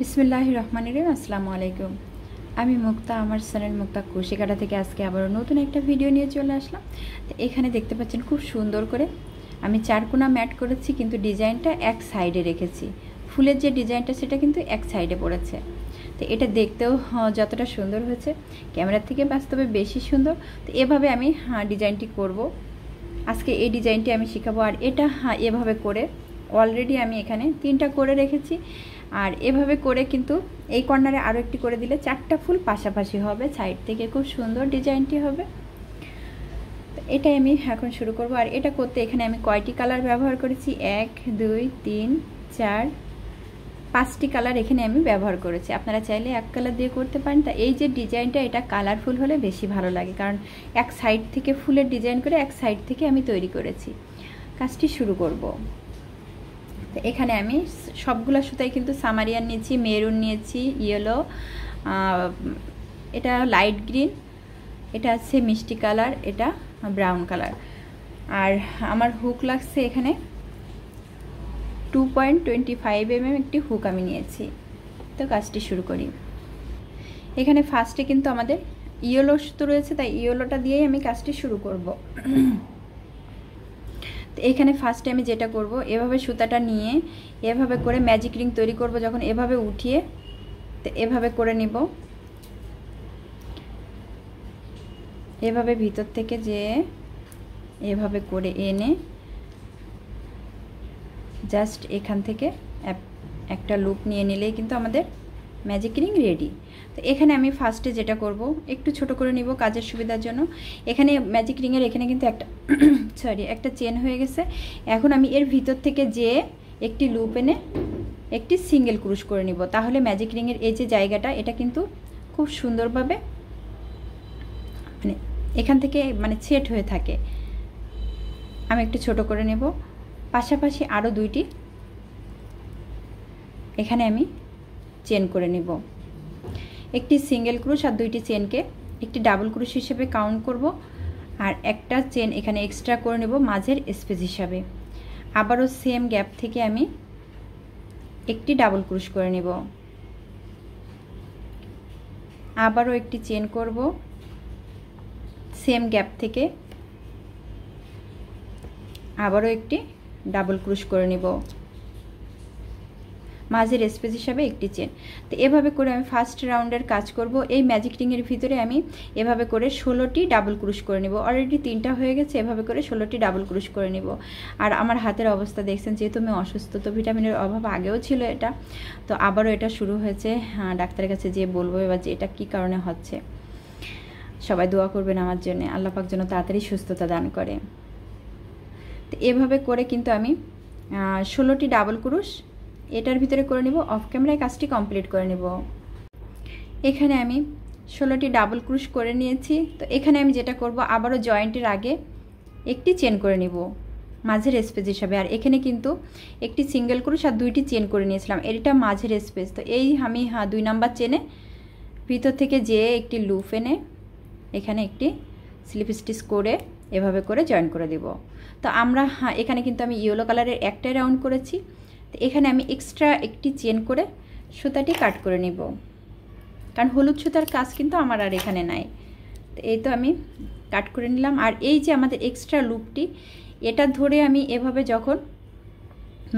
বিসমিল্লাহির রহমানির রহিম। আসসালামু আলাইকুম। আমি মুক্তা, আমার চ্যানেল মুক্তা কুশিকাটা থেকে আজকে আবার নতুন একটা ভিডিও নিয়ে চলে আসলাম। তো এখানে দেখতে পাচ্ছেন খুব সুন্দর করে আমি চারকোনা ম্যাট করেছি, কিন্তু ডিজাইনটা এক সাইডে রেখেছি। ফুলের যে ডিজাইনটা সেটা কিন্তু এক সাইডে পড়েছে। তো এটা দেখতেও যতটা সুন্দর হয়েছে, ক্যামেরার থেকে বাস্তবে বেশি সুন্দর। তো এভাবে আমি ডিজাইনটি করব। আজকে এই ডিজাইনটি আমি শেখাবো। আর এটা এভাবে করে অলরেডি আমি এখানে 3টা করে রেখেছি। আর এভাবে করে কিন্তু এই কর্নারে আরও একটি করে দিলে 4টা ফুল পাশাপাশি হবে, সাইড থেকে খুব সুন্দর ডিজাইনটি হবে। এটাই আমি এখন শুরু করব। আর এটা করতে এখানে আমি কয়টি কালার ব্যবহার করেছি? 1 2 3 4 5টি কালার এখানে আমি ব্যবহার করেছি। আপনারা চাইলে এক কালার দিয়ে করতে পারেন। তা এই যে ডিজাইনটা, এটা কালারফুল হলে বেশি ভালো লাগে, কারণ এক সাইড থেকে ফুলের ডিজাইন করে এক সাইড থেকে আমি তৈরি করেছি। কাজটি শুরু করব। তো এখানে আমি সবগুলো সুতাই কিন্তু সামারিয়ান নিয়েছি, মেরুন নিয়েছি, ইয়েলো, এটা লাইট গ্রিন, এটা আছে মিষ্টি কালার, এটা ব্রাউন কালার। আর আমার হুক লাগছে এখানে 2.25 mm একটি হুক আমি নিয়েছি। তো কাজটি শুরু করি। এখানে ফার্স্টে কিন্তু আমাদের ইয়েলো সুতো রয়েছে, তাই ইয়েলোটা দিয়েই আমি কাজটি শুরু করব। তো এখানে ফার্স্টে আমি যেটা করব, এভাবে সুতাটা নিয়ে এভাবে করে ম্যাজিক রিং তৈরি করব। যখন এভাবে উঠিয়ে তো এভাবে করে নিব, এভাবে ভিতর থেকে যে এভাবে করে এনে জাস্ট এখান থেকে একটা লুপ নিয়ে নিলেই কিন্তু আমাদের ম্যাজিক রিং রেডি। তো এখানে আমি ফার্স্টে যেটা করব, একটু ছোট করে নিব কাজের সুবিধার জন্য। এখানে ম্যাজিক রিংয়ের এখানে কিন্তু একটা চেন হয়ে গেছে। এখন আমি এর ভিতর থেকে যে একটি লুপ এনে একটি সিঙ্গেল ক্রুশ করে নিব, তাহলে ম্যাজিক রিংয়ের এই যে জায়গাটা, এটা কিন্তু খুব সুন্দরভাবে মানে এখান থেকে সেট হয়ে থাকে। আমি একটু ছোট করে নেব। পাশাপাশি আরও 2টি এখানে আমি চেন করে নিব। একটি সিঙ্গেল ক্রুশ আর 2টি চেনকে একটি ডাবল ক্রুশ হিসেবে কাউন্ট করব। আর একটা চেন এখানে এক্সট্রা করে নেব মাঝের স্পেস হিসাবে। আবারও সেম গ্যাপ থেকে আমি একটি ডাবল ক্রুশ করে নেব। আবারও একটি চেন করব, সেম গ্যাপ থেকে আবারও একটি ডাবল ক্রুশ করে নিব, মাঝের স্পেস হিসাবে একটি চেন। তো এভাবে করে আমি ফার্স্ট রাউন্ডের কাজ করব। এই ম্যাজিক রিংয়ের ভিতরে আমি এভাবে করে 16টি ডাবল ক্রুশ করে নিব। অলরেডি 3টা হয়ে গেছে, এভাবে করে 16টি ডাবল ক্রুশ করে নিব। আর আমার হাতের অবস্থা দেখছেন, যেহেতু আমি অসুস্থ, তো ভিটামিনের অভাব আগেও ছিল এটা, তো আবারও এটা শুরু হয়েছে। ডাক্তারের কাছে যেয়ে বলবো এবার যে এটা কী কারণে হচ্ছে। সবাই দোয়া করবেন আমার জন্য, আল্লাহ পাক যেন তাড়াতাড়ি সুস্থতা দান করে। তো এভাবে করে কিন্তু আমি 16টি ডাবল ক্রুশ এটার ভিতরে করে নিব। অফ ক্যামেরায় কাজটি কমপ্লিট করে নিব। এখানে আমি 16টি ডাবল ক্রুশ করে নিয়েছি। তো এখানে আমি যেটা করব, আবারও জয়েন্টের আগে একটি চেন করে নিব মাঝের স্পেস হিসাবে। আর এখানে কিন্তু একটি সিঙ্গেল ক্রুশ আর 2টি চেন করে নিয়েছিলাম, এটা মাঝের স্পেস। তো এই আমি 2 নাম্বার চেনে ভিতর থেকে যে একটি লুপ এনে এখানে একটি স্লিপ স্টিচ করে এভাবে করে জয়েন করে দেব। তো আমরা এখানে কিন্তু আমি ইয়েলো কালারের একটাই রাউন্ড করেছি। তো এখানে আমি এক্সট্রা একটি চেন করে সুতাটি কাট করে নিব, কারণ হলুদ সুতার কাজ কিন্তু আমার আর এখানে নাই। তো এই তো আমি কাট করে নিলাম। আর এই যে আমাদের এক্সট্রা লুপটি, এটা ধরে আমি এভাবে যখন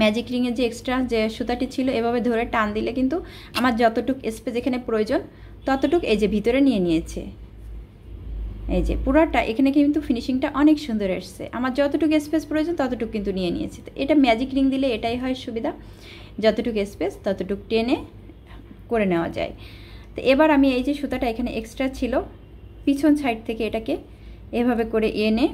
ম্যাজিক রিংয়ের যে এক্সট্রা যে সুতাটি ছিল, এভাবে ধরে টান দিলে কিন্তু আমার যতটুক স্পেস এখানে প্রয়োজন ততটুক এই যে ভিতরে নিয়ে নিয়েছে। এই যে পুরাটা এখানে কিন্তু ফিনিশিংটা অনেক সুন্দর এসছে। আমার যতটুকু স্পেস প্রয়োজন ততটুকু কিন্তু নিয়ে নিয়েছে। তো এটা ম্যাজিক রিং দিলে এটাই হয় সুবিধা, যতটুকু স্পেস ততটুকু টেনে করে নেওয়া যায়। তো এবার আমি এই যে সুতাটা এখানে এক্সট্রা ছিল, পিছন সাইড থেকে এটাকে এভাবে করে এনে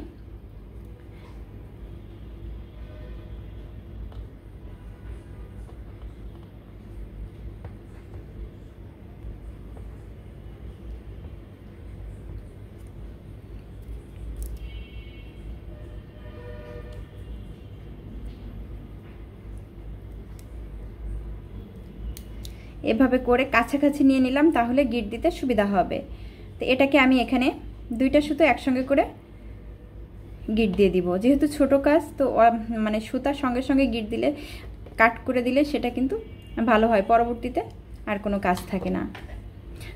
এভাবে করে কাছাকাছি নিয়ে নিলাম, তাহলে গিট দিতে সুবিধা হবে। তো এটাকে আমি এখানে 2টা সুতো একসঙ্গে করে গিট দিয়ে দিব। যেহেতু ছোট কাজ, তো সুতার সঙ্গে সঙ্গে গিট দিলে, কাট করে দিলে সেটা কিন্তু ভালো হয়, পরবর্তীতে আর কোনো কাজ থাকে না।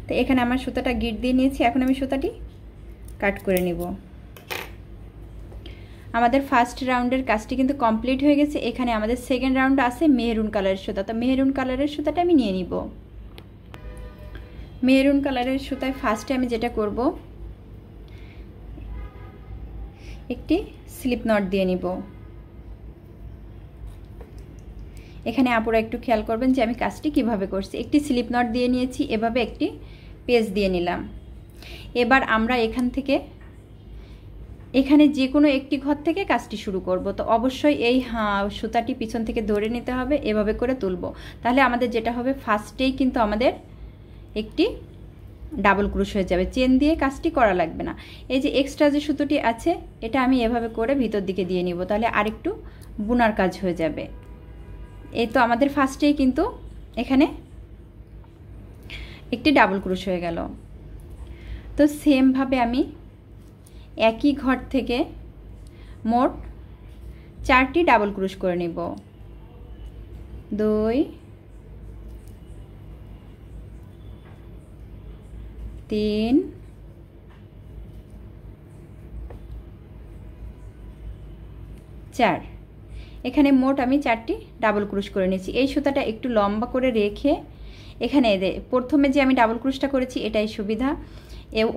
তো এখানে আমার সুতাটা গিট দিয়ে নিয়েছি, এখন আমি সুতাটি কাট করে নিব। আমাদের ফার্স্ট রাউন্ডের কাজটি কিন্তু কমপ্লিট হয়ে গেছে। এখানে আমাদের সেকেন্ড রাউন্ড আছে মেহরুন কালারের সুতা। তো মেহরুন কালারের সুতাটা আমি নিয়ে নিব। মেহরুন কালারের সুতায় ফার্স্টে আমি যেটা করব, একটি স্লিপ নট দিয়ে নিব। এখানে আপুরা একটু খেয়াল করবেন যে আমি কাজটি কিভাবে করছি। একটি স্লিপ নট দিয়ে নিয়েছি, এভাবে একটি পেজ দিয়ে নিলাম। এবার আমরা এখান থেকে এখানে যে কোনো একটি ঘর থেকে কাজটি শুরু করব। তো অবশ্যই এই সুতাটি পিছন থেকে ধরে নিতে হবে, এভাবে করে তুলব। তাহলে আমাদের যেটা হবে, ফার্স্টেই কিন্তু আমাদের একটি ডাবল ক্রোশ হয়ে যাবে, চেন দিয়ে কাজটি করা লাগবে না। এই যে এক্সট্রা যে সুতোটি আছে, এটা আমি এভাবে করে ভিতর দিকে দিয়ে নিব, তাহলে আরেকটু বুনার কাজ হয়ে যাবে। এই তো আমাদের ফার্স্টেই কিন্তু এখানে একটি ডাবল ক্রোশ হয়ে গেল। তো সেমভাবে আমি একই ঘর থেকে মোট 4টি ডাবল ক্রোশ করে নিব। 2 3 4। এখানে মোট আমি 4টি ডাবল ক্রোশ করে নিয়েছি। এই সুতাটা একটু লম্বা করে রেখে এখানে প্রথমে যে আমি ডাবল ক্রোশটা করেছি এটাই সুবিধা,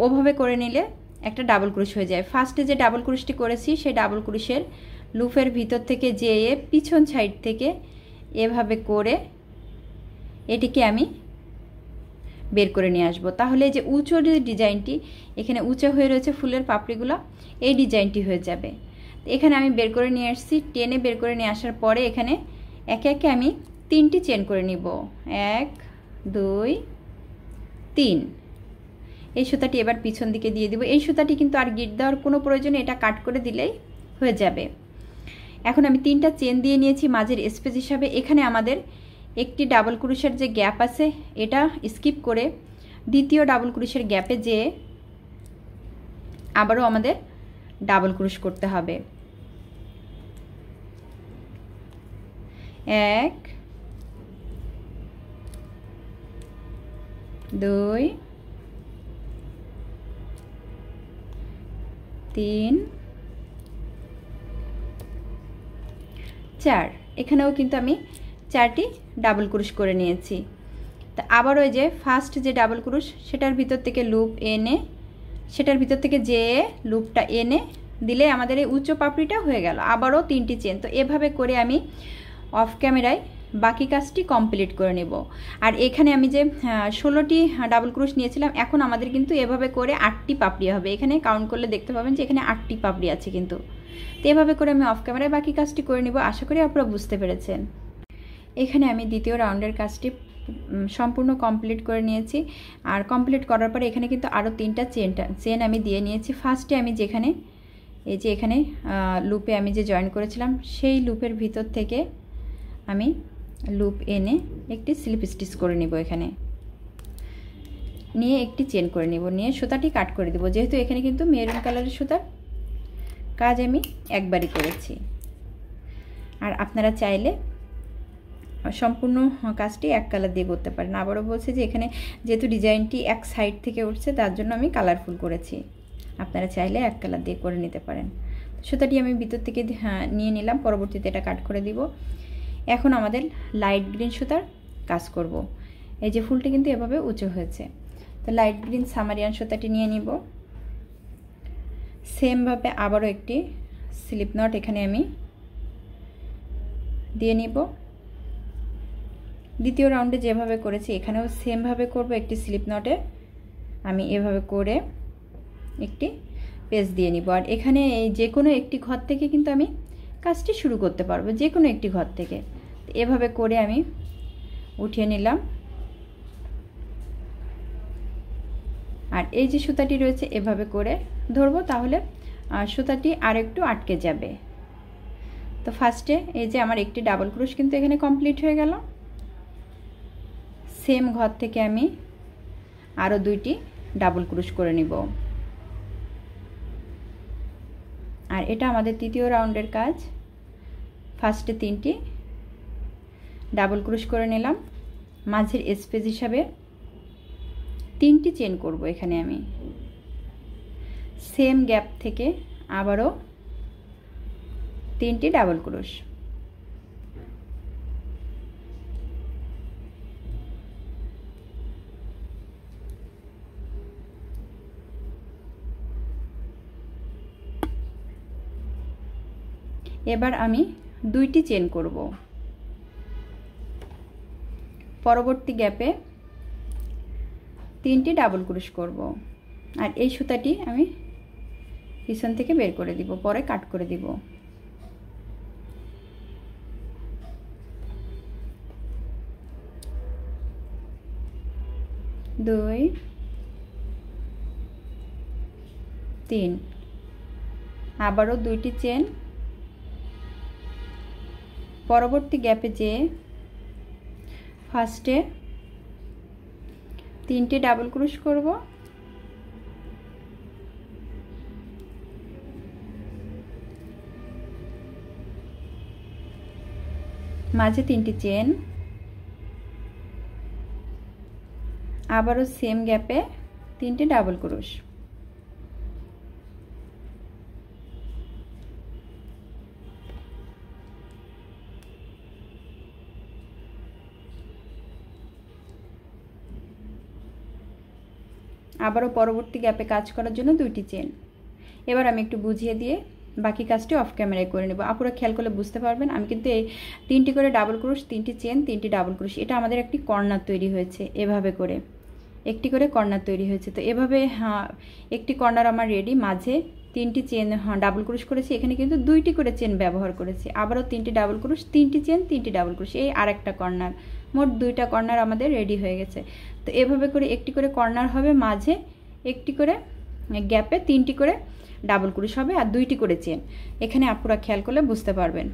ওভাবে করে নিলে একটা ডাবল ক্রোশ হয়ে যায়। ফার্স্টে যে ডাবল ক্রোশটি করেছি সেই ডাবল ক্রোশের লুপের ভিতর থেকে যেয়ে পিছন সাইড থেকে এভাবে করে এটিকে আমি বের করে নিয়ে আসবো। তাহলে যে উঁচু যে ডিজাইনটি এখানে উঁচু হয়ে রয়েছে ফুলের পাপড়িগুলো, এই ডিজাইনটি হয়ে যাবে। এখানে আমি বের করে নিয়ে আসছি। টেনে বের করে নিয়ে আসার পরে এখানে একে একে আমি 3টি চেন করে নিব। 1 2 3। এই সুতাটি এবার পিছন দিকে দিয়ে দিব। এই সুতাটি কিন্তু আর গিট দেওয়ার কোনো প্রয়োজন নেই, এটা কাট করে দিলেই হয়ে যাবে। এখন আমি 3টা চেন দিয়ে নিয়েছি মাঝের স্পেস হিসাবে। এখানে আমাদের একটি ডাবল ক্রোশের যে গ্যাপ আছে এটা স্কিপ করে দ্বিতীয় ডাবল ক্রোশের গ্যাপে যেয়ে আবারও আমাদের ডাবল ক্রোশ করতে হবে। 1 2 3 4। এখানেও কিন্তু আমি 4টি ডাবল ক্রোশ করে নিয়েছি। তা আবার ওই যে ফার্স্ট যে ডাবল ক্রোশ সেটার ভিতর থেকে লুপ এনে সেটার ভিতর থেকে যে লুপটা এনে দিলে আমাদের এই উচ্চ পাপড়িটা হয়ে গেল। আবারও 3টি চেন। তো এভাবে করে আমি অফ ক্যামেরায় বাকি কাজটি কমপ্লিট করে নেব। আর এখানে আমি যে 16টি ডাবল ক্রোশ নিয়েছিলাম, এখন আমাদের কিন্তু এভাবে করে 8টি পাপড়ি হবে। এখানে কাউন্ট করলে দেখতে পাবেন যে এখানে 8টি পাপড়ি আছে কিন্তু। তো এভাবে করে আমি অফ ক্যামেরায় বাকি কাজটি করে নেব। আশা করি আপনারা বুঝতে পেরেছেন। এখানে আমি দ্বিতীয় রাউন্ডের কাজটি সম্পূর্ণ কমপ্লিট করে নিয়েছি। আর কমপ্লিট করার পরে এখানে কিন্তু আরও 3টা চেন আমি দিয়ে নিয়েছি। ফার্স্টে আমি যেখানে এই যে এখানে লুপে আমি যে জয়েন করেছিলাম সেই লুপের ভিতর থেকে আমি লুপ এনে একটি স্লিপ স্টিচ করে নিব। এখানে নিয়ে একটি চেন করে নিব, নিয়ে সুতাটি কাট করে দেব। যেহেতু এখানে কিন্তু মেরুন কালারের সুতার কাজ আমি একবারই করেছি। আর আপনারা চাইলে সম্পূর্ণ কাজটি এক কালার দিয়ে করতে পারেন। আবারও বলছি যে এখানে যেহেতু ডিজাইনটি এক সাইড থেকে উঠছে তার জন্য আমি কালারফুল করেছি। আপনারা চাইলে এক কালার দিয়ে করে নিতে পারেন। সুতাটি আমি ভিতর থেকে নিয়ে নিলাম, পরবর্তীতে এটা কাট করে দিব। এখন আমাদের লাইট গ্রিন সুতার কাজ করব। এই যে ফুলটি কিন্তু এভাবে উঁচু হয়েছে। তো লাইট গ্রিন সামারিয়ান সুতাটি নিয়ে নিব। সেমভাবে আবারও একটি স্লিপ নট এখানে আমি দিয়ে নিব। দ্বিতীয় রাউন্ডে যেভাবে করেছি এখানেও সেমভাবে করব। একটি স্লিপ নটে আমি এভাবে করে একটি পেজ দিয়ে নিব। আর এখানে যে কোনো একটি ঘর থেকে কিন্তু আমি কাজটি শুরু করতে পারবো, যে কোনো একটি ঘর থেকে। এভাবে করে আমি উঠিয়ে নিলাম। আর এই যে সুতাটি রয়েছে এভাবে করে ধরবো, তাহলে সুতাটি আর একটু আটকে যাবে। তো ফার্স্টে এই যে আমার একটি ডাবল ক্রোশ কিন্তু এখানে কমপ্লিট হয়ে গেল। সেম ঘর থেকে আমি আরও 2টি ডাবল ক্রোশ করে নিব। আর এটা আমাদের তৃতীয় রাউন্ডের কাজ। ফার্স্টে 3টি ডাবল ক্রোশ করে নিলাম, মাঝের স্পেস হিসাবে 3টি চেন করব। এখানে আমি সেম গ্যাপ থেকে আবারও 3টি ডাবল ক্রোশ। এবার আমি 2টি চেন করব। পরবর্তী গ্যাপে 3টি ডাবল ক্রোশ করব। আর এই সুতাটি আমি পিছন থেকে বের করে দিব, পরে কাট করে দিব। দুই, 3, আবারও 2টি চেন। পরবর্তী গ্যাপে যে ফার্স্টে 3টি ডাবল ক্রোশ করব, মাঝে 3টি চেন, আবারও সেম গ্যাপে 3টি ডাবল ক্রোশ। আবারও পরবর্তী গ্যাপে কাজ করার জন্য 2টি চেন। এবার আমি একটু বুঝিয়ে দিয়ে বাকি কাজটি অফ ক্যামেরায় করে নেব। আপনারা খেয়াল করলে বুঝতে পারবেন আমি কিন্তু এই 3টি করে ডাবল ক্রোশ, 3টি চেন, 3টি ডাবল ক্রোশ, এটা আমাদের একটি কর্নার তৈরি হয়েছে। এভাবে করে একটি করে কর্নার তৈরি হয়েছে। তো এভাবে একটি কর্নার আমার রেডি। মাঝে 3টি চেন ডাবল ক্রোশ করেছি, এখানে কিন্তু 2টি করে চেন ব্যবহার করেছি। আবারও 3টি ডাবল ক্রোশ, 3টি চেন, 3টি ডাবল ক্রোশ, এই আরেকটা কর্নার। মোট 2টা কর্নার আমাদের রেডি হয়ে গেছে। তো এভাবে করে একটি করে কর্নার হবে, মাঝে একটি করে গ্যাপে 3টি করে ডাবল ক্রোশ হবে আর 2টি করে চেন। এখানে আপনারা খেয়াল করলে বুঝতে পারবেন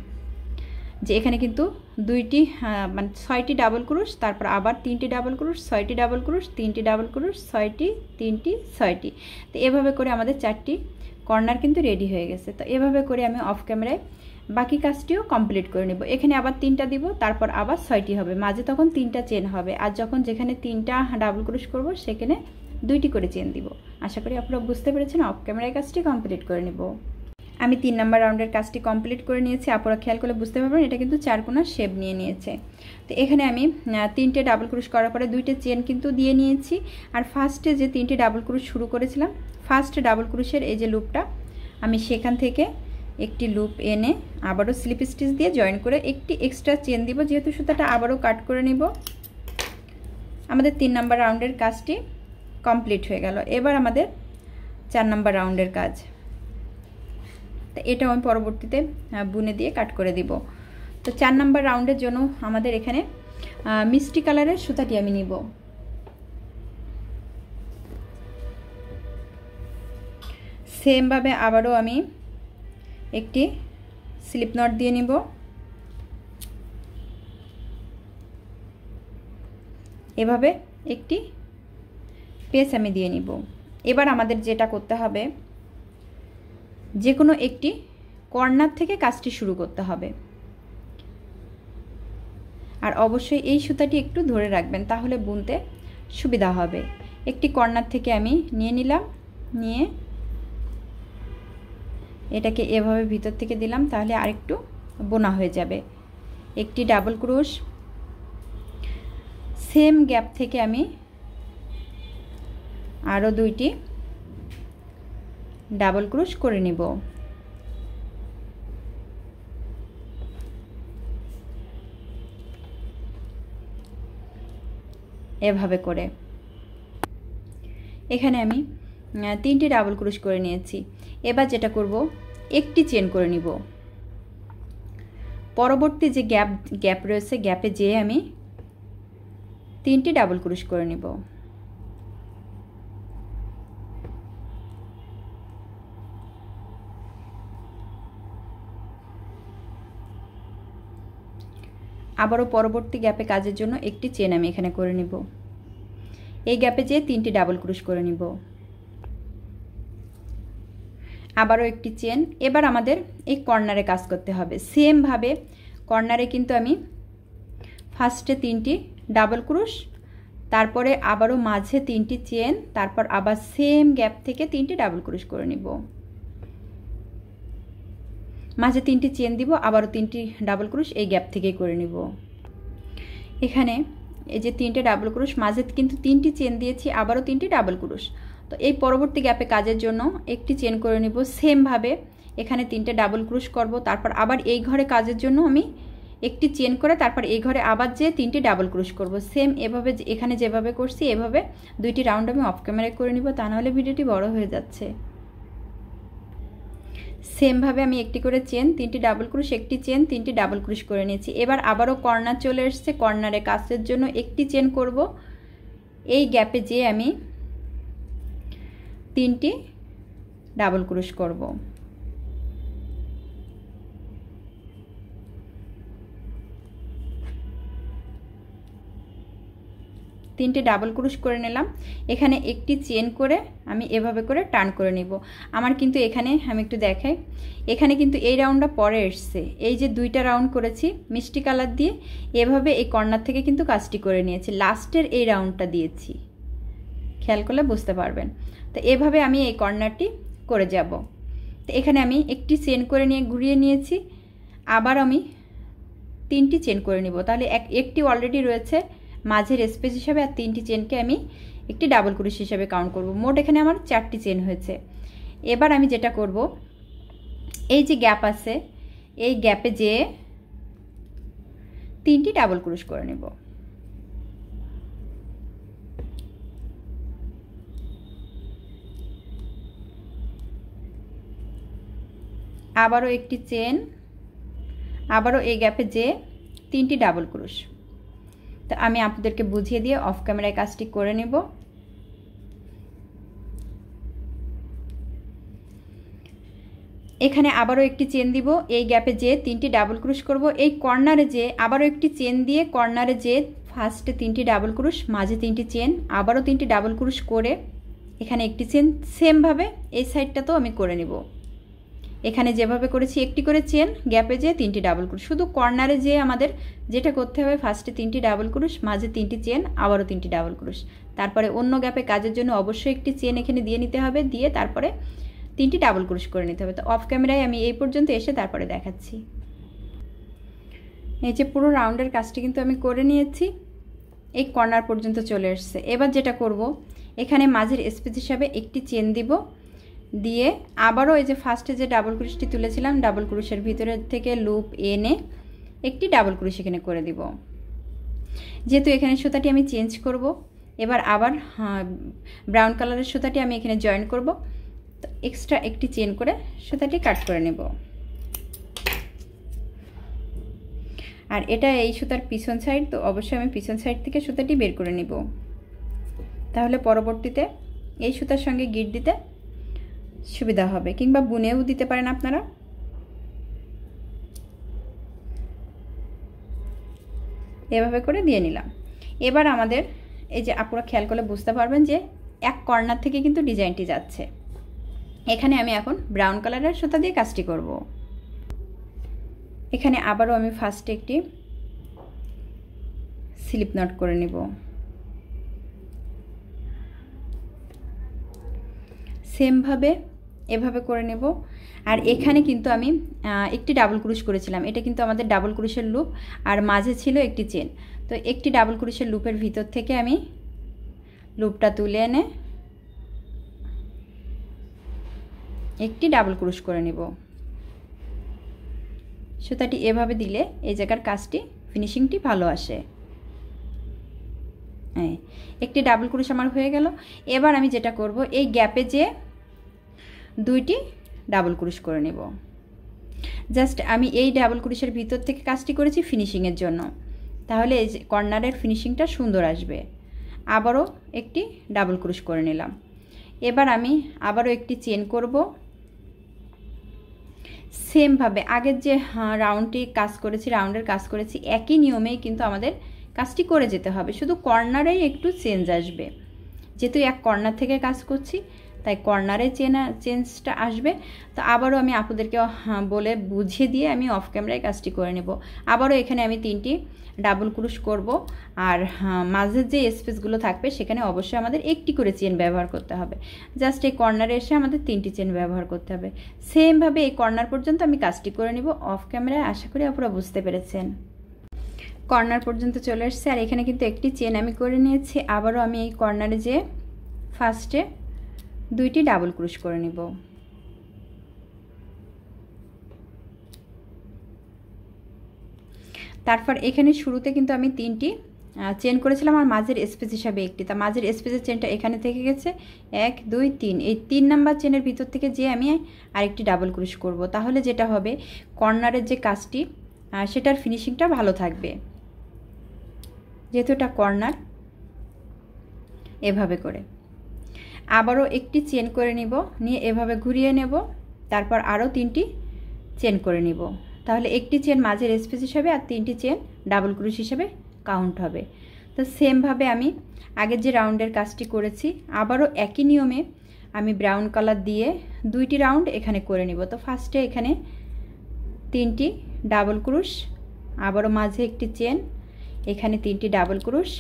যে এখানে কিন্তু 2টি মানে 6টি ডাবল ক্রোশ, তারপর আবার 3টি ডাবল ক্রোশ, 6টি ডাবল ক্রোশ, 3টি ডাবল ক্রোশ, 6টি, 3টি, 6টি। তো এভাবে করে আমাদের 4টি কর্নার কিন্তু রেডি হয়ে গেছে। তো এভাবে করে আমি অফ ক্যামেরায় বাকি কাজটিও কমপ্লিট করে নেব। এখানে আবার 3টা দিব, তারপর আবার 6টি হবে, মাঝে তখন 3টা চেন হবে। আর যখন যেখানে 3টা ডাবল ক্রোশ করব সেখানে 2টি করে চেন দিব। আশা করি আপনারা বুঝতে পেরেছেন। অফ ক্যামেরায় কাজটি কমপ্লিট করে নেব। আমি 3 নম্বর রাউন্ডের কাজটি কমপ্লিট করে নিয়েছি। আপনারা খেয়াল করলে বুঝতে পারবেন এটা কিন্তু 4 কোণার শেপ নিয়ে নিয়েছে। তো এখানে আমি 3টে ডাবল ক্রোশ করার পরে 2টে চেন কিন্তু দিয়ে নিয়েছি। আর ফার্স্টে যে 3টে ডাবল ক্রোশ শুরু করেছিলাম, ফার্স্ট ডাবল ক্রোশের এই যে লুপটা, আমি সেখান থেকে একটি লুপ এনে আবারও স্লিপ স্টিচ দিয়ে জয়েন করে একটি এক্সট্রা চেন দিব, যেহেতু সুতাটা আবারও কাট করে নিব। আমাদের 3 নম্বর রাউন্ডের কাজটি কমপ্লিট হয়ে গেল। এবার আমাদের 4 নম্বর রাউন্ডের কাজ। তো এটাও আমি পরবর্তীতে বুনে দিয়ে কাট করে দিব। তো 4 নম্বর রাউন্ডের জন্য আমাদের এখানে মিষ্টি কালারের সুতাটি আমি নিব। সেম ভাবে আবারও আমি একটি স্লিপ নট দিয়ে নিব। এভাবে একটি পেচ আমি দিয়ে নিব। এবার আমাদের যেটা করতে হবে, যে কোনো একটি কর্নার থেকে কাজটি শুরু করতে হবে। আর অবশ্যই এই সুতাটি একটু ধরে রাখবেন, তাহলে বুনতে সুবিধা হবে। একটি কর্নার থেকে আমি নিয়ে নিলাম, নিয়ে এটাকে এভাবে ভিতর থেকে দিলাম, তাহলে আরেকটু বোনা হয়ে যাবে। একটি ডাবল ক্রোশ, সেম গ্যাপ থেকে আমি আরও 2টি ডাবল ক্রোশ করে নিব। এভাবে করে এখানে আমি 3টি ডাবল ক্রোশ করে নিয়েছি। এবার যেটা করব, একটি চেন করে নিব। পরবর্তী যে গ্যাপ রয়েছে, গ্যাপে যেয়ে আমি 3টি ডাবল ক্রোশ করে নিব। আবারও পরবর্তী গ্যাপে কাজের জন্য একটি চেন আমি এখানে করে নিব। এই গ্যাপে যেয়ে 3টি ডাবল ক্রোশ করে নিব। আবারও একটি চেন। এবার আমাদের এই কর্নারে কাজ করতে হবে। সেম ভাবে কর্নারে কিন্তু আমি ফার্স্টে 3টি ডাবল ক্রোশ, তারপরে আবারও মাঝে 3টি চেন, তারপর আবার সেম গ্যাপ থেকে 3টি ডাবল ক্রোশ করে নিব, মাঝে 3টি চেন দিব, আবারও 3টি ডাবল ক্রোশ এই গ্যাপ থেকেই করে নিব। এখানে এই যে 3টে ডাবল ক্রোশ, মাঝে কিন্তু 3টি চেন দিয়েছি, আবারও 3টি ডাবল ক্রোশ। তো এই পরবর্তী গ্যাপে কাজের জন্য একটি চেন করে নিব, সেম ভাবে এখানে 3টে ডাবল ক্রোশ করব, তারপর আবার এই ঘরে কাজের জন্য আমি একটি চেন করে তারপর এই ঘরে আবার যে 3টি ডাবল ক্রোশ করব। সেম এভাবে এখানে যেভাবে করছি এভাবে 2টি রাউন্ড আমি অফ ক্যামেরায় করে নিব, তা নাহলে ভিডিওটি বড় হয়ে যাচ্ছে। সেম ভাবে আমি একটি করে চেন, 3টি ডাবল ক্রোশ, একটি চেন, 3টি ডাবল ক্রোশ করে নিয়েছি। এবার আবারও কর্নার চলে এসেছে, কর্নারে কাজের জন্য একটি চেন করব, এই গ্যাপে যে আমি 3টি ডাবল ক্রোশ করব। তিনটে ডাবল ক্রোশ করে নিলাম, এখানে একটি চেন করে আমি এভাবে করে টার্ন করে নিব। আমার কিন্তু এখানে আমি একটু দেখাই, এখানে কিন্তু এই রাউন্ডটা পরে এসছে, এই যে 2টা রাউন্ড করেছি মিষ্টি কালার দিয়ে, এভাবে এই কর্নার থেকে কিন্তু কাজটি করে নিয়েছি, লাস্টের এই রাউন্ডটা দিয়েছি, খেয়াল করলে বুঝতে পারবেন। তো এভাবে আমি এই কর্নারটি করে যাব। তো এখানে আমি একটি চেন করে নিয়ে ঘুরিয়ে নিয়েছি, আবার আমি 3টি চেন করে নিব, তাহলে একটি অলরেডি রয়েছে মাঝের স্পেস হিসাবে, আর 3টি চেনকে আমি একটি ডাবল ক্রোশ হিসাবে কাউন্ট করব। মোট এখানে আমার 4টি চেন হয়েছে। এবার আমি যেটা করব, এই যে গ্যাপ আছে এই গ্যাপে যে 3টি ডাবল ক্রোশ করে নেব। আবারও একটি চেন, আবারও এই গ্যাপে যে 3টি ডাবল ক্রোশ। তো আমি আপনাদেরকে বুঝিয়ে দিয়ে অফ ক্যামেরায় কাজটি করে নেব। এখানে আবারও একটি চেন দিব, এই গ্যাপে যে 3টি ডাবল ক্রোশ করব, এই কর্নারে যে আবারও একটি চেন দিয়ে কর্নারে যে ফার্স্টে 3টি ডাবল ক্রোশ, মাঝে 3টি চেন, আবারও 3টি ডাবল ক্রোশ করে এখানে একটি চেন, সেম ভাবে এই সাইডটাতেও আমি করে নেব। এখানে যেভাবে করেছি একটি করে চেন, গ্যাপে যে 3টি ডাবল ক্রোশ, শুধু কর্নারে যে আমাদের যেটা করতে হবে ফার্স্টে 3টি ডাবল ক্রোশ, মাঝে 3টি চেন, আবারও 3টি ডাবল ক্রোশ, তারপরে অন্য গ্যাপে কাজের জন্য অবশ্যই একটি চেন এখানে দিয়ে নিতে হবে, দিয়ে তারপরে 3টি ডাবল ক্রোশ করে নিতে হবে। তো অফ ক্যামেরায় আমি এই পর্যন্ত এসে তারপরে দেখাচ্ছি। এই যে পুরো রাউন্ডের কাজটি কিন্তু আমি করে নিয়েছি, এই কর্নার পর্যন্ত চলে এসেছে। এবার যেটা করব, এখানে মাঝের স্পেস হিসাবে একটি চেন দিব, দিয়ে আবারও এই যে ফার্স্টে যে ডাবল ক্রোশটি তুলেছিলাম ডাবল ক্রোশের ভিতরে থেকে লুপ এনে একটি ডাবল ক্রোশ এখানে করে দিব। যেহেতু এখানে সুতাটি আমি চেঞ্জ করব, এবার আবার ব্রাউন কালারের সুতাটি আমি এখানে জয়েন করব, তো এক্সট্রা একটি চেন করে সুতাটি কাট করে নেব। আর এটা এই সুতার পিছন সাইড, তো অবশ্যই আমি পিছন সাইড থেকে সুতাটি বের করে নিব, তাহলে পরবর্তীতে এই সুতার সঙ্গে গিট দিতে সুবিধা হবে, কিংবা বুনেও দিতে পারেন আপনারা। এভাবে করে দিয়ে নিলাম। এবার আমাদের এই যে আপনারা খেয়াল করলে বুঝতে পারবেন যে এক কর্নার থেকে কিন্তু ডিজাইনটি যাচ্ছে। এখানে আমি এখন ব্রাউন কালারের সুতা দিয়ে কাজটি করব। এখানে আবারও আমি ফার্স্টে একটি স্লিপ নট করে নিব, সেম ভাবে এভাবে করে নেব। আর এখানে কিন্তু আমি একটি ডাবল ক্রোশ করেছিলাম, এটা কিন্তু আমাদের ডাবল ক্রোশের লুপ, আর মাঝে ছিল একটি চেন। তো একটি ডাবল ক্রোশের লুপের ভিতর থেকে আমি লুপটা তুলে এনে একটি ডাবল ক্রোশ করে নেব। সুতাটি এভাবে দিলে এই জায়গার কাজটি ফিনিশিংটি ভালো আসে। একটি ডাবল ক্রোশ আমার হয়ে গেল। এবার আমি যেটা করব, এই গ্যাপে যে 2টি ডাবল ক্রোশ করে নেব। জাস্ট আমি এই ডাবল ক্রোশের ভিতর থেকে কাজটি করেছি ফিনিশিংয়ের জন্য, তাহলে এই যে কর্নারের ফিনিশিংটা সুন্দর আসবে। আবারও একটি ডাবল ক্রোশ করে নিলাম। এবার আমি আবারও একটি চেন করব, সেম ভাবে আগের যে রাউন্ডটি কাজ করেছি, রাউন্ডের কাজ করেছি, একই নিয়মেই কিন্তু আমাদের কাজটি করে যেতে হবে, শুধু কর্নারেই একটু চেঞ্জ আসবে। যেহেতু এক কর্নার থেকে কাজ করছি, তাই কর্নারে চেঞ্জটা আসবে। তো আবারও আমি আপুদেরকে বলে বুঝিয়ে দিয়ে আমি অফ ক্যামেরায় কাজটি করে নেব। আবারও এখানে আমি 3টি ডাবল ক্রুশ করব। আর মাঝের যে স্পেসগুলো থাকবে সেখানে অবশ্যই আমাদের একটি করে চেন ব্যবহার করতে হবে। জাস্ট এই কর্নারে এসে আমাদের 3টি চেন ব্যবহার করতে হবে। সেমভাবে এই কর্নার পর্যন্ত আমি কাজটি করে নেব অফ ক্যামেরায়। আশা করি আপনারা বুঝতে পেরেছেন। কর্নার পর্যন্ত চলে এসেছে আর এখানে কিন্তু একটি চেন আমি করে নিয়েছি। আবারও আমি এই কর্নারে যে ফার্স্টে 2টি ডাবল ক্রুশ করে নিব। তারপর এখানে শুরুতে কিন্তু আমি 3টি চেন করেছিলাম আর মাঝের স্পেস হিসাবে একটি। তা মাঝের স্পেসের চেনটা এখানে থেকে গেছে 1 2 3। এই 3 নাম্বার চেনের ভিতর থেকে যে আমি আরেকটি ডাবল ক্রুশ করব। তাহলে যেটা হবে কর্নারের যে কাজটি সেটার ফিনিশিংটা ভালো থাকবে। যেহেতু এটা কর্নার, এভাবে করে আবারও একটি চেন করে নিব, নিয়ে এভাবে ঘুরিয়ে নেব। তারপর আরও 3টি চেন করে নিব। তাহলে একটি চেন মাঝের স্পেস হিসাবে আর 3টি চেন ডাবল ক্রুশ হিসাবে কাউন্ট হবে। তো সেমভাবে আমি আগের যে রাউন্ডের কাজটি করেছি আবারও একই নিয়মে আমি ব্রাউন কালার দিয়ে 2টি রাউন্ড এখানে করে নিব। তো ফার্স্টে এখানে 3টি ডাবল ক্রুশ, আবারও মাঝে একটি চেন, এখানে 3টি ডাবল ক্রুশ।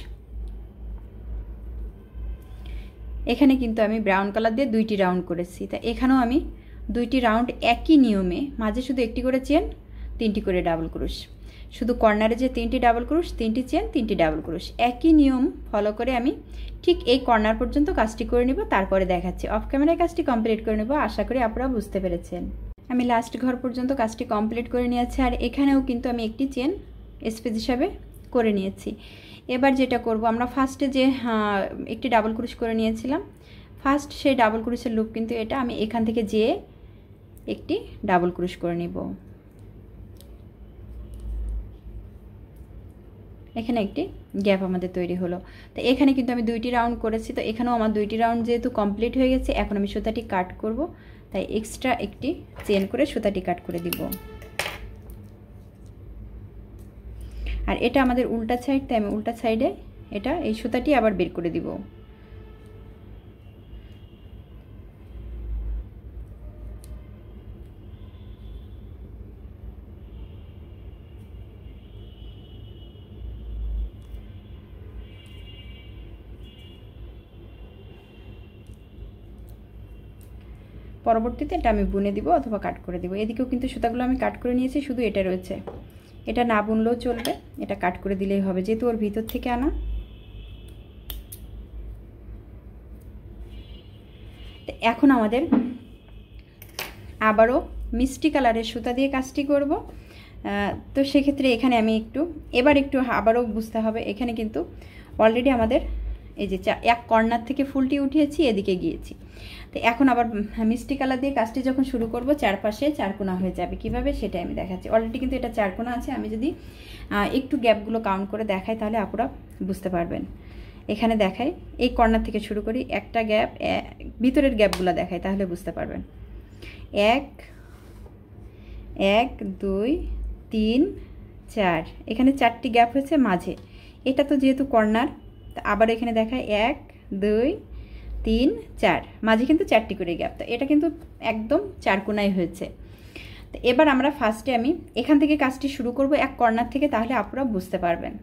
এখানে কিন্তু আমি ব্রাউন কালার দিয়ে 2টি রাউন্ড করেছি। তা এখানেও আমি 2টি রাউন্ড একই নিয়মে, মাঝে শুধু একটি করে চেন, 3টি করে ডাবল ক্রুশ। শুধু কর্নারে যে 3টি ডাবল ক্রুশ, 3টি চেন, 3টি ডাবল ক্রুশ, একই নিয়ম ফলো করে আমি ঠিক এই কর্নার পর্যন্ত কাজটি করে নিব। তারপরে দেখাচ্ছি অফ ক্যামেরায় কাজটি কমপ্লিট করে নেব। আশা করি আপনারা বুঝতে পেরেছেন। আমি লাস্ট ঘর পর্যন্ত কাজটি কমপ্লিট করে নিয়েছি আর এখানেও কিন্তু আমি একটি চেন স্পেস হিসাবে করে নিয়েছি। এবার যেটা করব, আমরা ফার্স্টে যে একটি ডাবল ক্রুশ করে নিয়েছিলাম, ফার্স্ট সেই ডাবল ক্রুশের লুপ কিন্তু এটা। আমি এখান থেকে যেয়ে একটি ডাবল ক্রুশ করে নিব। এখানে একটি গ্যাপ আমাদের তৈরি হলো। তো এখানে কিন্তু আমি 2টি রাউন্ড করেছি। তো এখানেও আমার 2টি রাউন্ড যেহেতু কমপ্লিট হয়ে গেছে, এখন আমি সুতাটি কাট করব। তাই এক্সট্রা একটি চেন করে সুতাটি কাট করে দিব। আর এটা আমাদের উল্টা সাইড, তাই আমি উল্টা সাইডে এটা এই সুতাটি আবার বের করে দিব। পরবর্তীতে এটা আমি বুনে দিব অথবা কাট করে দিব। এদিকেও কিন্তু সুতাগুলো আমি কাট করে নিয়েছি, শুধু এটা রয়েছে। এটা না বুনলেও চলবে, এটা কাট করে দিলেই হবে, যেহেতু ওর ভিতর থেকে আনা। তো এখন আমাদের আবারও মিষ্টি কালারের সুতা দিয়ে কাজটি করব। তো সেক্ষেত্রে এখানে আমি একটু আবারও বুঝতে হবে। এখানে কিন্তু অলরেডি আমাদের এই যে এক কর্নার থেকে ফুলটি উঠিয়েছি, এদিকে গিয়েছি। তো এখন আবার মিষ্টি কালার দিয়ে কাজটি যখন শুরু করব, চারপাশে চারকোনা হয়ে যাবে। কিভাবে সেটা আমি দেখাচ্ছি। অলরেডি কিন্তু এটা চারকোনা আছে। আমি যদি একটু গ্যাপগুলো কাউন্ট করে দেখাই তাহলে আপনারা বুঝতে পারবেন। এখানে দেখাই, এই কর্নার থেকে শুরু করি, একটা গ্যাপ, ভিতরের গ্যাপগুলো দেখাই তাহলে বুঝতে পারবেন। 1 1 2 3 4, এখানে 4টি গ্যাপ হয়েছে মাঝে। এটা তো যেহেতু কর্নার, আবার এখানে দেখায় 1 2 3 4, মাঝে কিন্তু 4টি করে গ্যাপ। তো এটা কিন্তু একদম চারকোনায় হয়েছে। তো এবার আমরা ফার্স্টে আমি এখান থেকে কাজটি শুরু করব এক কর্নার থেকে, তাহলে আপনারা বুঝতে পারবেন।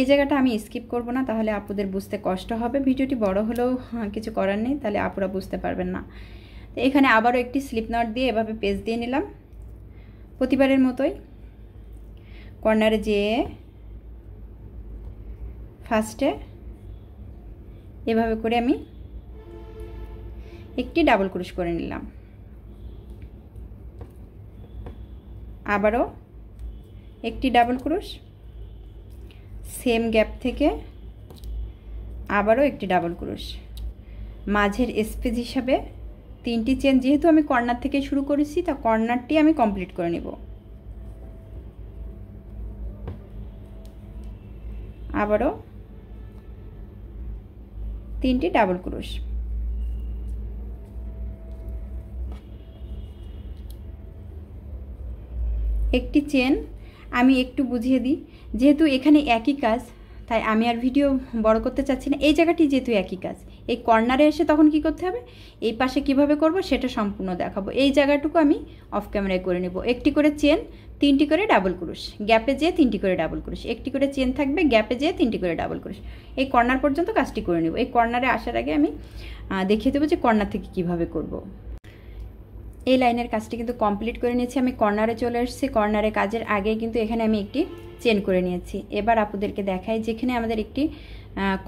এই জায়গাটা আমি স্কিপ করব না, তাহলে আপনাদের বুঝতে কষ্ট হবে। ভিডিওটি বড় হলেও কিছু করার নেই, তাহলে আপনারা বুঝতে পারবেন না। তো এখানে আবারও একটি স্লিপ নট দিয়ে এভাবে পেজ দিয়ে নিলাম। প্রতিবারের মতোই কর্নারে যেয়ে ফার্স্টে এভাবে করে আমি একটি ডাবল ক্রুশ করে নিলাম। আবারও একটি ডাবল ক্রুশ, সেম গ্যাপ থেকে আবারও একটি ডাবল ক্রুশ, মাঝের স্পেস হিসাবে 3টি চেন। যেহেতু আমি কর্নার থেকে শুরু করেছি, তা কর্নারটি আমি কমপ্লিট করে নেব। আবারও 3টি ডাবল ক্রুশ, একটি চেন। আমি একটু বুঝিয়ে দিই, যেহেতু এখানে একই কাজ, তাই আমি আর ভিডিও বড় করতে চাচ্ছি না। এই জায়গাটি যেহেতু একই কাজ, এই কর্নারে এসে তখন কি করতে হবে, এই পাশে কিভাবে করব সেটা সম্পূর্ণ দেখাবো। এই জায়গাটুকু আমি অফ ক্যামেরায় করে নেব। একটি করে চেন, 3টি করে ডাবল ক্রোশ, গ্যাপে যেয়ে 3টি করে ডাবল ক্রোশ, একটি করে চেন থাকবে, গ্যাপে যেয়ে 3টি করে ডাবল ক্রোশ। এই কর্নার পর্যন্ত কাজটি করে নেব। এই কর্নারে আসার আগে আমি দেখিয়ে দেবো যে কর্নার থেকে কিভাবে করব। এই লাইনের কাজটি কিন্তু কমপ্লিট করে নিয়েছি। আমি কর্নারে চলে এসেছি। কর্নারে কাজের আগে কিন্তু এখানে আমি একটি চেন করে নিয়েছি। এবার আপুদেরকে দেখাই, যেখানে আমাদের একটি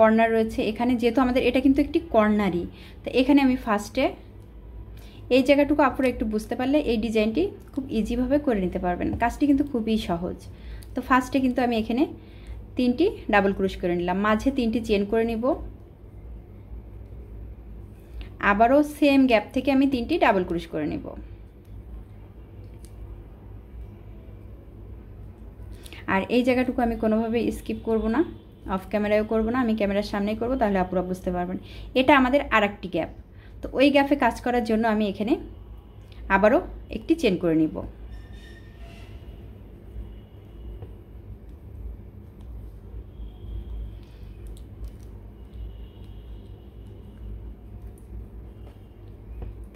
কর্নার রয়েছে, এখানে যেহেতু আমাদের এটা কিন্তু একটি কর্নারই, তো এখানে আমি ফার্স্টে এই জায়গাটুকু আপুরা একটু বুঝতে পারলে এই ডিজাইনটি খুব ইজিভাবে করে নিতে পারবেন। কাজটি কিন্তু খুবই সহজ। তো ফার্স্টে কিন্তু আমি এখানে 3টি ডাবল ক্রোশ করে নিলাম, মাঝে 3টি চেন করে নিব, আবারও সেম গ্যাপ থেকে আমি 3টি ডাবল ক্রোশ করে নেব। আর এই জায়গাটুকু আমি কোনোভাবে স্কিপ করব না, অফ ক্যামেরায়ও করব না, আমি ক্যামেরার সামনেই করব, তাহলে আপুরা বুঝতে পারবেন। এটা আমাদের আরেকটি গ্যাপ। তো ওই গ্যাপে কাজ করার জন্য আমি এখানে আবারও একটি চেন করে নিব।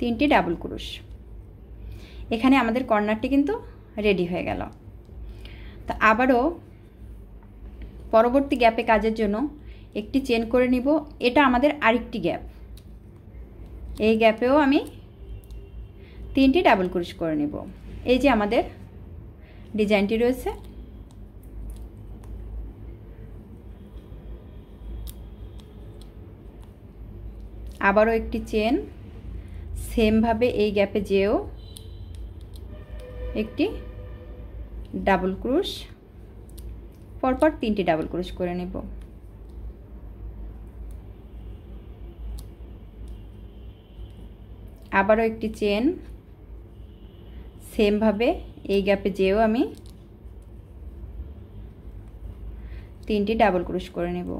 তিনটি ডাবল ক্রোশ। এখানে আমাদের কর্নারটি কিন্তু রেডি হয়ে গেল। তো আবারও পরবর্তী গ্যাপে কাজের জন্য একটি চেন করে নিব। এটা আমাদের আরেকটি গ্যাপ। এই গ্যাপেও আমি 3টি ডাবল ক্রোশ করে নেব। এই যে আমাদের ডিজাইনটি রয়েছে, আবারও একটি চেন, সেমভাবে এই গ্যাপে যেও একটি ডাবল ক্রোশ, পরপর 3টি ডাবল ক্রোশ করে নেব। আবারও একটি চেন, সেমভাবে এই গ্যাপে যেও আমি 3টি ডাবল ক্রোশ করে নেব।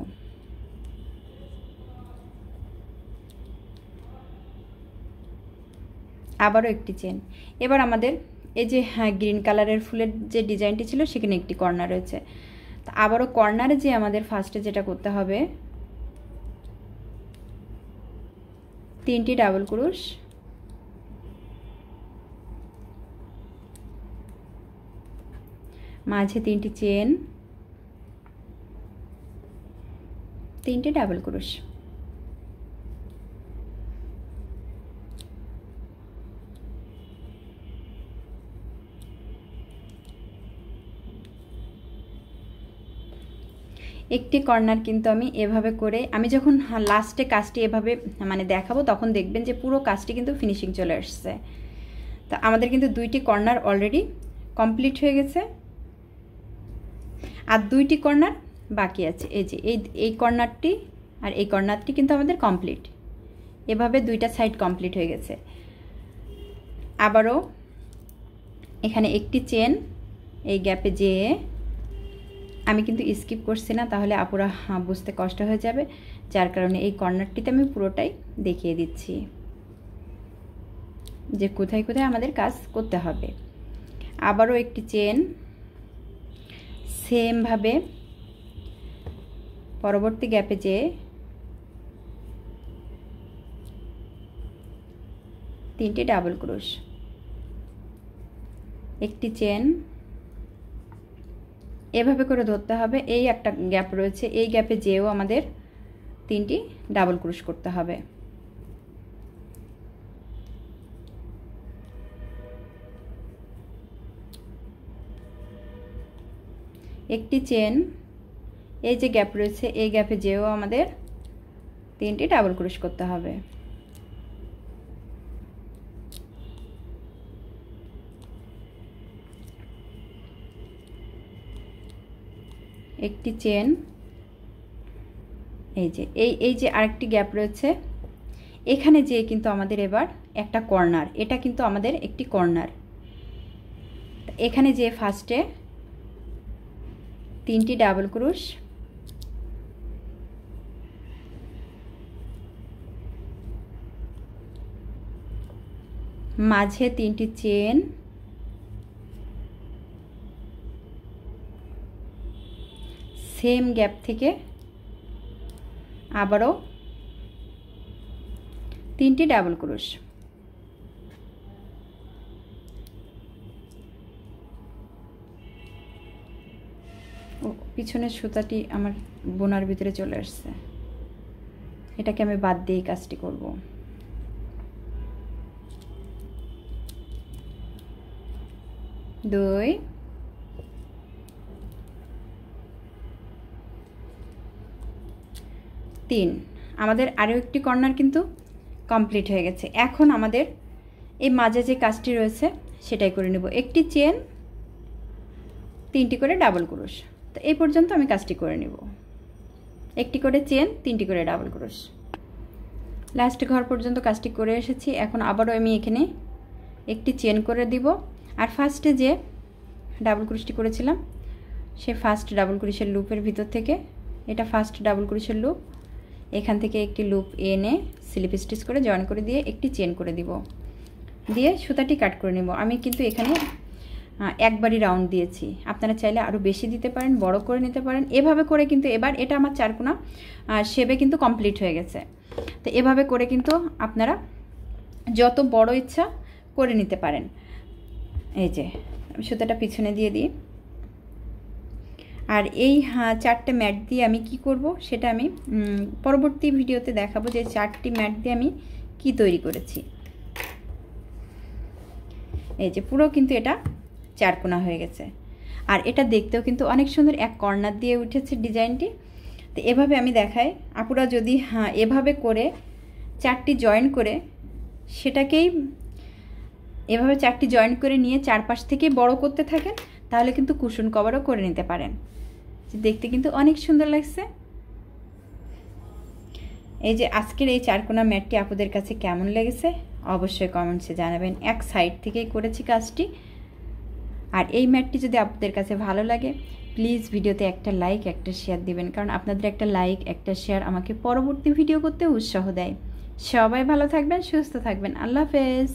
আবারও একটি চেন। এবার আমাদের এই যে গ্রিন কালারের ফুলের যে ডিজাইনটি ছিল সেখানে একটি কর্নার রয়েছে। তো আবারও কর্নারে যে আমাদের ফার্স্টে যেটা করতে হবে, 3টি ডাবল ক্রোশ, মাঝে 3টি চেন, 3টি ডাবল ক্রোশ। একটি কর্নার কিন্তু আমি এভাবে করে, আমি যখন লাস্টে কাজটি এভাবে মানে দেখাবো তখন দেখবেন যে পুরো কাজটি কিন্তু ফিনিশিং চলে আসছে। তো আমাদের কিন্তু 2টি কর্নার অলরেডি কমপ্লিট হয়ে গেছে, আর 2টি কর্নার বাকি আছে। এই যে এই কর্নারটি আর এই কর্নারটি কিন্তু আমাদের কমপ্লিট। এভাবে 2টা সাইড কমপ্লিট হয়ে গেছে। আবারও এখানে একটি চেন, এই গ্যাপে যেয়ে, আমি কিন্তু স্কিপ করছি না, তাহলে আপুরা বুঝতে কষ্ট হয়ে যাবে, যার কারণে এই কর্নারটিতে আমি পুরোটাই দেখিয়ে দিচ্ছি যে কোথায় কোথায় আমাদের কাজ করতে হবে। আবারও একটি চেন, সেমভাবে পরবর্তী গ্যাপে যেয়ে 3টি ডাবল ক্রোশ, একটি চেন, এভাবে করে ধরতে হবে। এই একটা গ্যাপ রয়েছে, এই গ্যাপে যেও আমাদের 3টি ডাবল ক্রোশ করতে হবে। একটি চেন, এই যে গ্যাপ রয়েছে এই গ্যাপে যেও আমাদের 3টি ডাবল ক্রোশ করতে হবে। একটি চেন, এই যে আরেকটি গ্যাপ রয়েছে, এখানে যে কিন্তু আমাদের এবার একটা কর্নার, এটা কিন্তু আমাদের একটি কর্নার। এখানে যে ফার্স্টে 3টি ডাবল ক্রোশ, মাঝে 3টি চেন, সেম গ্যাপ থেকে আবারও 3টি ডাবল ক্রোশ। ও পিছনের সুতাটি আমার বোনার ভিতরে চলে আসছে, এটাকে আমি বাদ দিয়ে কাজটি করব। দুই, তিন। আমাদের আরও একটি কর্নার কিন্তু কমপ্লিট হয়ে গেছে। এখন আমাদের এই মাঝে যে কাজটি রয়েছে সেটাই করে নেব। একটি চেন, 3টি করে ডাবল ক্রোশ। তো এই পর্যন্ত আমি কাজটি করে নেব। একটি করে চেন, 3টি করে ডাবল ক্রোশ। লাস্ট ঘর পর্যন্ত কাজটি করে এসেছি। এখন আবারও আমি এখানে একটি চেন করে দিব। আর ফার্স্টে যে ডাবল ক্রোশটি করেছিলাম সেই ফার্স্ট ডাবল ক্রোশের লুপের ভিতর থেকে, এটা ফার্স্ট ডাবল ক্রোশের লুপ, এখান থেকে একটি লুপ এনে স্লিপ স্টিচ করে জয়েন করে দিয়ে একটি চেন করে দিব, দিয়ে সুতাটি কাট করে নেব। আমি কিন্তু এখানে একবারই রাউন্ড দিয়েছি, আপনারা চাইলে আরও বেশি দিতে পারেন, বড় করে নিতে পারেন। এভাবে করে কিন্তু এবার এটা আমার 4 কোনা শেপে কিন্তু কমপ্লিট হয়ে গেছে। তো এভাবে করে কিন্তু আপনারা যত বড় ইচ্ছা করে নিতে পারেন। এই যে আমি সুতাটা পিছনে দিয়ে দিই। আর এই 4টে ম্যাট দিয়ে আমি কি করব সেটা আমি পরবর্তী ভিডিওতে দেখাবো, যে 4টি ম্যাট দিয়ে আমি কি তৈরি করেছি। এই যে পুরো কিন্তু এটা 4 কোনা হয়ে গেছে। আর এটা দেখতেও কিন্তু অনেক সুন্দর, এক কর্নার দিয়ে উঠেছে ডিজাইনটি। তো এভাবে আমি দেখাই, আপুরা যদি এভাবে করে 4টি জয়েন করে সেটাকেই এভাবে 4টি জয়েন করে নিয়ে চারপাশ থেকে বড় করতে থাকেন, তাহলে কিন্তু কুশন কভারও করে নিতে পারেন। দেখতে কিন্তু অনেক সুন্দর লাগছে। এই যে আজকের এই 4 কোনা ম্যাটটি আপনাদের কাছে কেমন লেগেছে অবশ্যই কমেন্টসে জানাবেন। এক সাইড থেকেই করেছি কাজটি। আর এই ম্যাটটি যদি আপনাদের কাছে ভালো লাগে প্লিজ ভিডিওতে একটা লাইক, একটা শেয়ার দিবেন, কারণ আপনাদের একটা লাইক, একটা শেয়ার আমাকে পরবর্তী ভিডিও করতে উৎসাহ দেয়। সবাই ভালো থাকবেন, সুস্থ থাকবেন। আল্লাহ হাফেজ।